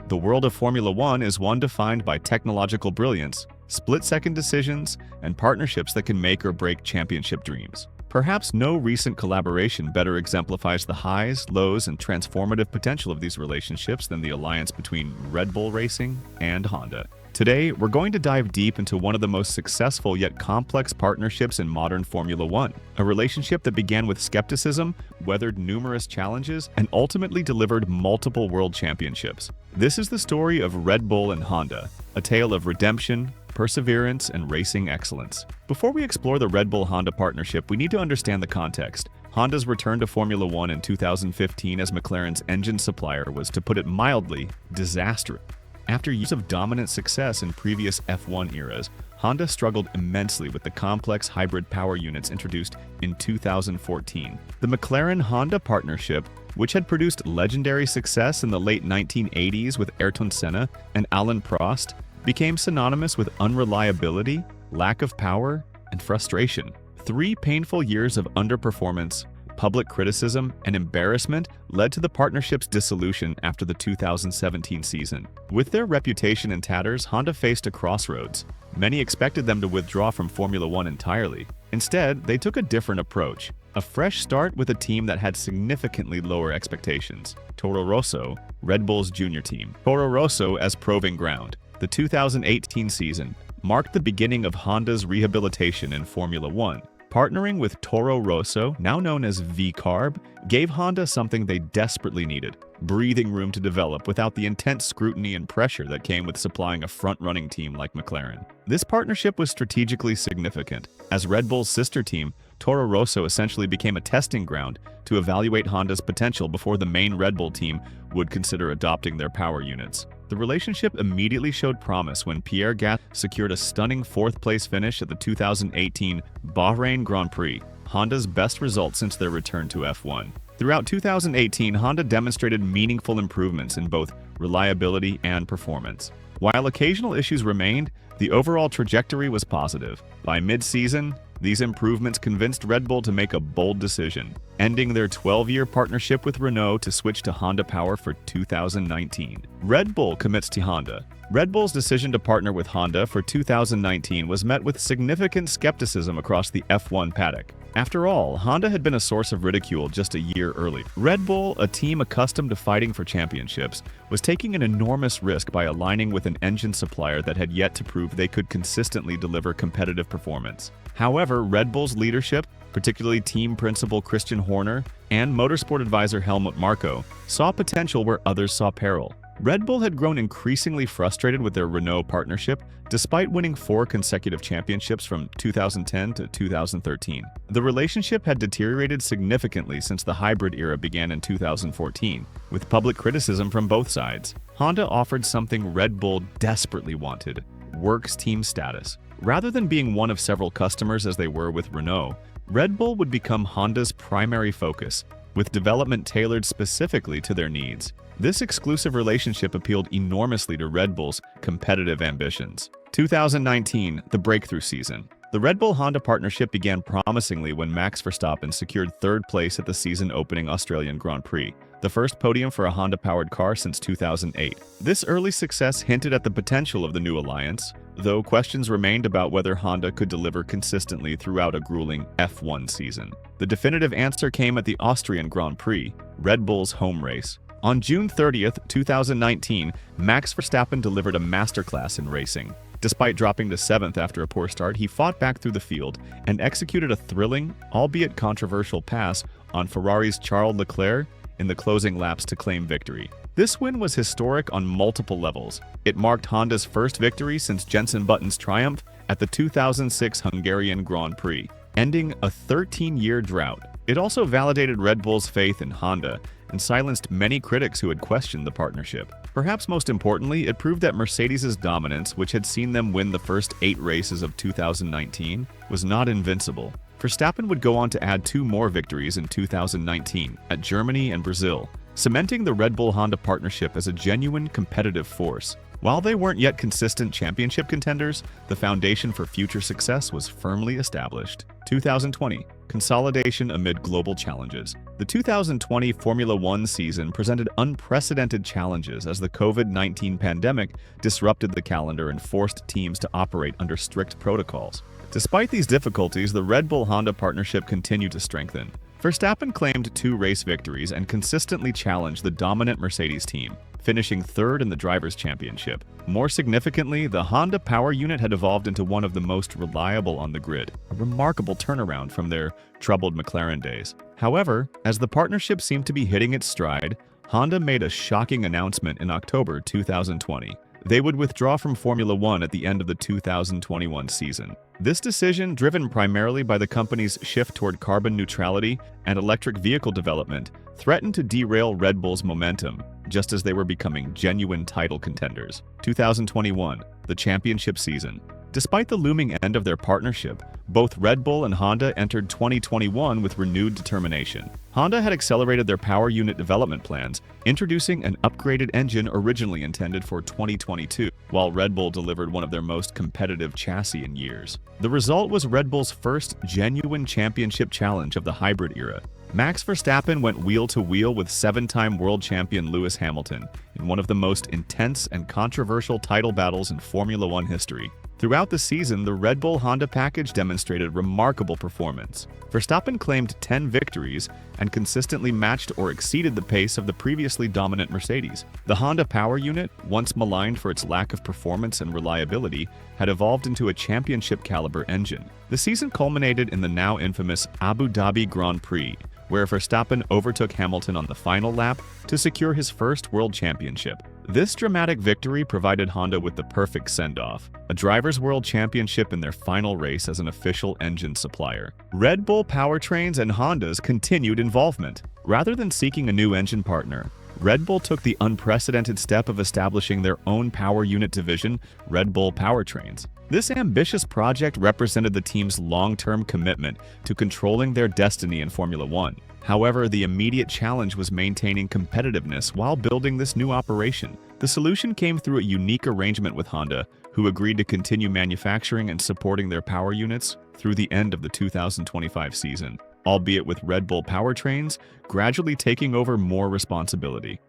The world of Formula One is one defined by technological brilliance, split-second decisions, and partnerships that can make or break championship dreams. Perhaps no recent collaboration better exemplifies the highs, lows, and transformative potential of these relationships than the alliance between Red Bull Racing and Honda. Today, we're going to dive deep into one of the most successful yet complex partnerships in modern Formula One, a relationship that began with skepticism, weathered numerous challenges, and ultimately delivered multiple world championships. This is the story of Red Bull and Honda, a tale of redemption, perseverance, and racing excellence. Before we explore the Red Bull-Honda partnership, we need to understand the context. Honda's return to Formula One in 2015 as McLaren's engine supplier was, to put it mildly, disastrous. After years of dominant success in previous F1 eras, Honda struggled immensely with the complex hybrid power units introduced in 2014. The McLaren-Honda partnership, which had produced legendary success in the late 1980s with Ayrton Senna and Alain Prost, became synonymous with unreliability, lack of power, and frustration. 3 painful years of underperformance, public criticism, and embarrassment led to the partnership's dissolution after the 2017 season. With their reputation in tatters, Honda faced a crossroads. Many expected them to withdraw from Formula One entirely. Instead, they took a different approach. A fresh start with a team that had significantly lower expectations. Toro Rosso, Red Bull's junior team. Toro Rosso as proving ground. The 2018 season marked the beginning of Honda's rehabilitation in Formula One. Partnering with Toro Rosso, now known as V-Carb, gave Honda something they desperately needed: breathing room to develop without the intense scrutiny and pressure that came with supplying a front-running team like McLaren. This partnership was strategically significant. As Red Bull's sister team, Toro Rosso essentially became a testing ground to evaluate Honda's potential before the main Red Bull team would consider adopting their power units. The relationship immediately showed promise when Pierre Gasly secured a stunning 4th-place finish at the 2018 Bahrain Grand Prix, Honda's best result since their return to F1. Throughout 2018, Honda demonstrated meaningful improvements in both reliability and performance. While occasional issues remained, the overall trajectory was positive. By mid-season, these improvements convinced Red Bull to make a bold decision, ending their 12-year partnership with Renault to switch to Honda Power for 2019. Red Bull commits to Honda. Red Bull's decision to partner with Honda for 2019 was met with significant skepticism across the F1 paddock. After all, Honda had been a source of ridicule just a year early. Red Bull, a team accustomed to fighting for championships, was taking an enormous risk by aligning with an engine supplier that had yet to prove they could consistently deliver competitive performance. However, Red Bull's leadership, particularly team principal Christian Horner and motorsport advisor Helmut Marko, saw potential where others saw peril. Red Bull had grown increasingly frustrated with their Renault partnership, despite winning 4 consecutive championships from 2010 to 2013. The relationship had deteriorated significantly since the hybrid era began in 2014, with public criticism from both sides. Honda offered something Red Bull desperately wanted: works team status. Rather than being one of several customers as they were with Renault, Red Bull would become Honda's primary focus, with development tailored specifically to their needs. This exclusive relationship appealed enormously to Red Bull's competitive ambitions. 2019, the breakthrough season. The Red Bull-Honda partnership began promisingly when Max Verstappen secured 3rd place at the season-opening Australian Grand Prix, the first podium for a Honda-powered car since 2008. This early success hinted at the potential of the new alliance, though questions remained about whether Honda could deliver consistently throughout a grueling F1 season. The definitive answer came at the Austrian Grand Prix, Red Bull's home race. On June 30th, 2019, Max Verstappen delivered a masterclass in racing. Despite dropping to 7th after a poor start, he fought back through the field and executed a thrilling, albeit controversial pass on Ferrari's Charles Leclerc in the closing laps to claim victory. This win was historic on multiple levels. It marked Honda's first victory since Jenson Button's triumph at the 2006 Hungarian Grand Prix, ending a 13-year drought. It also validated Red Bull's faith in Honda and silenced many critics who had questioned the partnership. Perhaps most importantly, it proved that Mercedes' dominance, which had seen them win the first 8 races of 2019, was not invincible. Verstappen would go on to add 2 more victories in 2019 at Germany and Brazil, cementing the Red Bull-Honda partnership as a genuine competitive force. While they weren't yet consistent championship contenders, the foundation for future success was firmly established. 2020. Consolidation amid global challenges. The 2020 Formula One season presented unprecedented challenges as the COVID-19 pandemic disrupted the calendar and forced teams to operate under strict protocols. Despite these difficulties, the Red Bull-Honda partnership continued to strengthen. Verstappen claimed 2 race victories and consistently challenged the dominant Mercedes team, finishing third in the Drivers' Championship. More significantly, the Honda power unit had evolved into one of the most reliable on the grid, a remarkable turnaround from their troubled McLaren days. However, as the partnership seemed to be hitting its stride, Honda made a shocking announcement in October 2020. They would withdraw from Formula One at the end of the 2021 season. This decision, driven primarily by the company's shift toward carbon neutrality and electric vehicle development, threatened to derail Red Bull's momentum, just as they were becoming genuine title contenders. 2021, the championship season. Despite the looming end of their partnership, both Red Bull and Honda entered 2021 with renewed determination. Honda had accelerated their power unit development plans, introducing an upgraded engine originally intended for 2022, while Red Bull delivered one of their most competitive chassis in years. The result was Red Bull's first genuine championship challenge of the hybrid era. Max Verstappen went wheel-to-wheel with 7-time world champion Lewis Hamilton in one of the most intense and controversial title battles in Formula One history. Throughout the season, the Red Bull-Honda package demonstrated remarkable performance. Verstappen claimed 10 victories and consistently matched or exceeded the pace of the previously dominant Mercedes. The Honda power unit, once maligned for its lack of performance and reliability, had evolved into a championship-caliber engine. The season culminated in the now infamous Abu Dhabi Grand Prix, where Verstappen overtook Hamilton on the final lap to secure his first world championship. This dramatic victory provided Honda with the perfect send-off, a Drivers' World Championship in their final race as an official engine supplier. Red Bull powertrains and Honda's continued involvement. Rather than seeking a new engine partner, Red Bull took the unprecedented step of establishing their own power unit division, Red Bull Powertrains. This ambitious project represented the team's long-term commitment to controlling their destiny in Formula One. However, the immediate challenge was maintaining competitiveness while building this new operation. The solution came through a unique arrangement with Honda, who agreed to continue manufacturing and supporting their power units through the end of the 2025 season, albeit with Red Bull Powertrains gradually taking over more responsibility.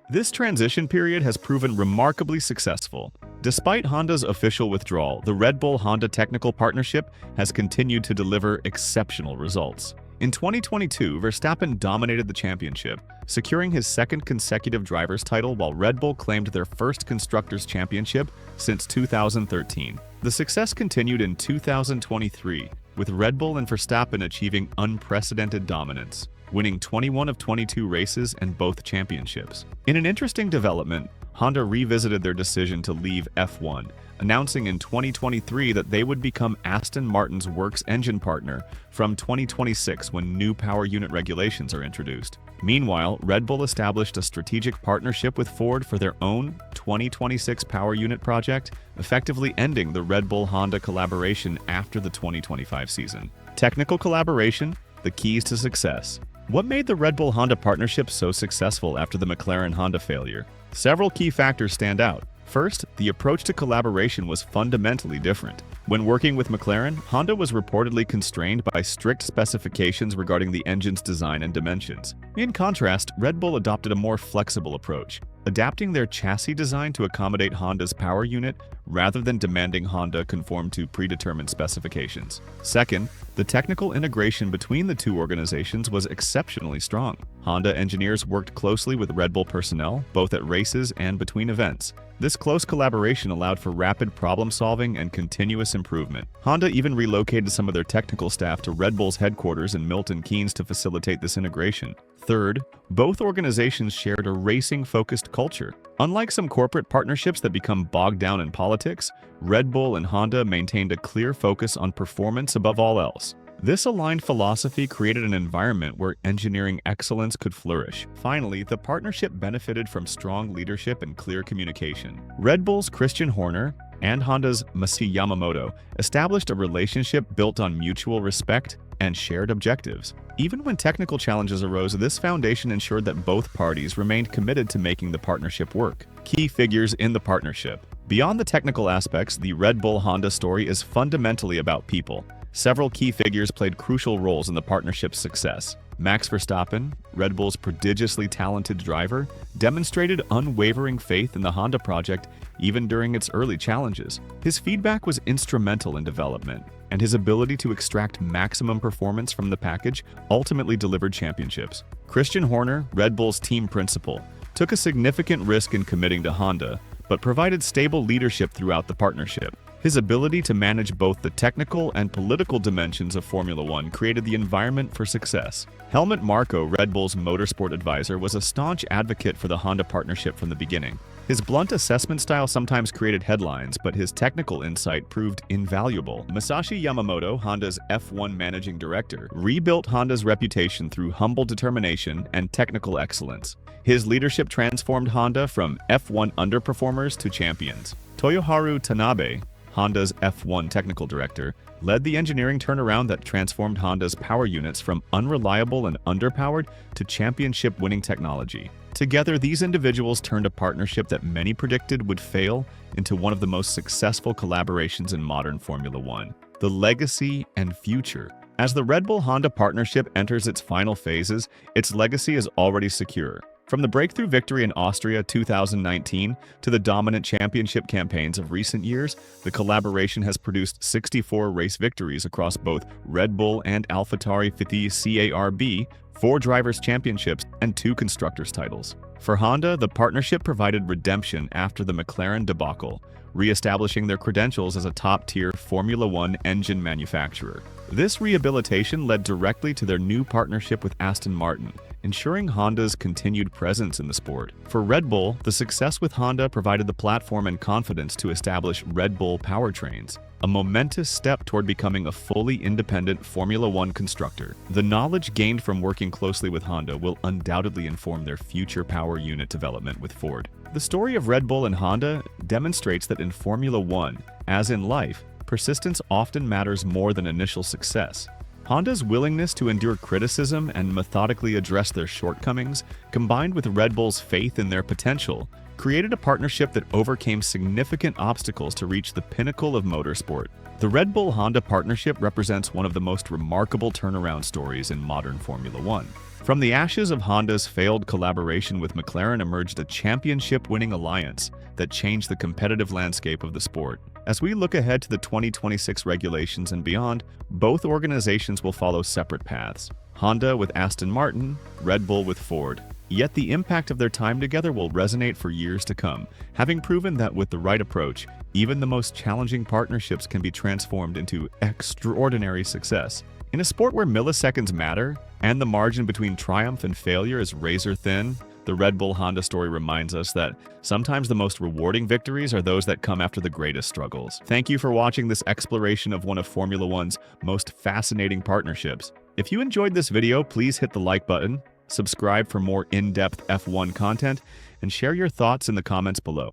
This transition period has proven remarkably successful. Despite Honda's official withdrawal, the Red Bull-Honda technical partnership has continued to deliver exceptional results. In 2022, Verstappen dominated the championship, securing his second consecutive driver's title while Red Bull claimed their first Constructors' Championship since 2013. The success continued in 2023, with Red Bull and Verstappen achieving unprecedented dominance, winning 21 of 22 races and both championships. In an interesting development, Honda revisited their decision to leave F1, announcing in 2023 that they would become Aston Martin's works engine partner from 2026 when new power unit regulations are introduced. Meanwhile, Red Bull established a strategic partnership with Ford for their own 2026 power unit project, effectively ending the Red Bull-Honda collaboration after the 2025 season. Technical collaboration, the keys to success. What made the Red Bull-Honda partnership so successful after the McLaren-Honda failure? Several key factors stand out. First, the approach to collaboration was fundamentally different. When working with McLaren, Honda was reportedly constrained by strict specifications regarding the engine's design and dimensions. In contrast, Red Bull adopted a more flexible approach, adapting their chassis design to accommodate Honda's power unit rather than demanding Honda conform to predetermined specifications. Second, the technical integration between the two organizations was exceptionally strong. Honda engineers worked closely with Red Bull personnel, both at races and between events. This close collaboration allowed for rapid problem-solving and continuous improvement. Honda even relocated some of their technical staff to Red Bull's headquarters in Milton Keynes to facilitate this integration. Third, both organizations shared a racing-focused culture. Unlike some corporate partnerships that become bogged down in politics, Red Bull and Honda maintained a clear focus on performance above all else. This aligned philosophy created an environment where engineering excellence could flourish. Finally, the partnership benefited from strong leadership and clear communication. Red Bull's Christian Horner and Honda's Masaya Yamamoto established a relationship built on mutual respect and shared objectives. Even when technical challenges arose, this foundation ensured that both parties remained committed to making the partnership work. Key figures in the partnership. Beyond the technical aspects, the Red Bull-Honda story is fundamentally about people. Several key figures played crucial roles in the partnership's success. Max Verstappen, Red Bull's prodigiously talented driver, demonstrated unwavering faith in the Honda project even during its early challenges. His feedback was instrumental in development, and his ability to extract maximum performance from the package ultimately delivered championships. Christian Horner, Red Bull's team principal, took a significant risk in committing to Honda, but provided stable leadership throughout the partnership. His ability to manage both the technical and political dimensions of Formula One created the environment for success. Helmut Marko, Red Bull's motorsport advisor, was a staunch advocate for the Honda partnership from the beginning. His blunt assessment style sometimes created headlines, but his technical insight proved invaluable. Masashi Yamamoto, Honda's F1 managing director, rebuilt Honda's reputation through humble determination and technical excellence. His leadership transformed Honda from F1 underperformers to champions. Toyoharu Tanabe, Honda's F1 technical director, led the engineering turnaround that transformed Honda's power units from unreliable and underpowered to championship-winning technology. Together, these individuals turned a partnership that many predicted would fail into one of the most successful collaborations in modern Formula One. The legacy and future. As the Red Bull-Honda partnership enters its final phases, its legacy is already secure. From the breakthrough victory in Austria 2019 to the dominant championship campaigns of recent years, the collaboration has produced 64 race victories across both Red Bull and AlphaTauri 50 CARB, 4 drivers' championships, and 2 constructors' titles. For Honda, the partnership provided redemption after the McLaren debacle, re-establishing their credentials as a top-tier Formula One engine manufacturer. This rehabilitation led directly to their new partnership with Aston Martin, ensuring Honda's continued presence in the sport. For Red Bull, the success with Honda provided the platform and confidence to establish Red Bull powertrains, a momentous step toward becoming a fully independent Formula One constructor. The knowledge gained from working closely with Honda will undoubtedly inform their future power unit development with Ford. The story of Red Bull and Honda demonstrates that in Formula One, as in life, persistence often matters more than initial success. Honda's willingness to endure criticism and methodically address their shortcomings, combined with Red Bull's faith in their potential, created a partnership that overcame significant obstacles to reach the pinnacle of motorsport. The Red Bull-Honda partnership represents one of the most remarkable turnaround stories in modern Formula One. From the ashes of Honda's failed collaboration with McLaren emerged a championship-winning alliance that changed the competitive landscape of the sport. As we look ahead to the 2026 regulations and beyond, both organizations will follow separate paths. Honda with Aston Martin, Red Bull with Ford. Yet the impact of their time together will resonate for years to come, having proven that with the right approach, even the most challenging partnerships can be transformed into extraordinary success. In a sport where milliseconds matter, and the margin between triumph and failure is razor thin, the Red Bull-Honda story reminds us that sometimes the most rewarding victories are those that come after the greatest struggles. Thank you for watching this exploration of one of Formula One's most fascinating partnerships. If you enjoyed this video, please hit the like button, subscribe for more in-depth F1 content, and share your thoughts in the comments below.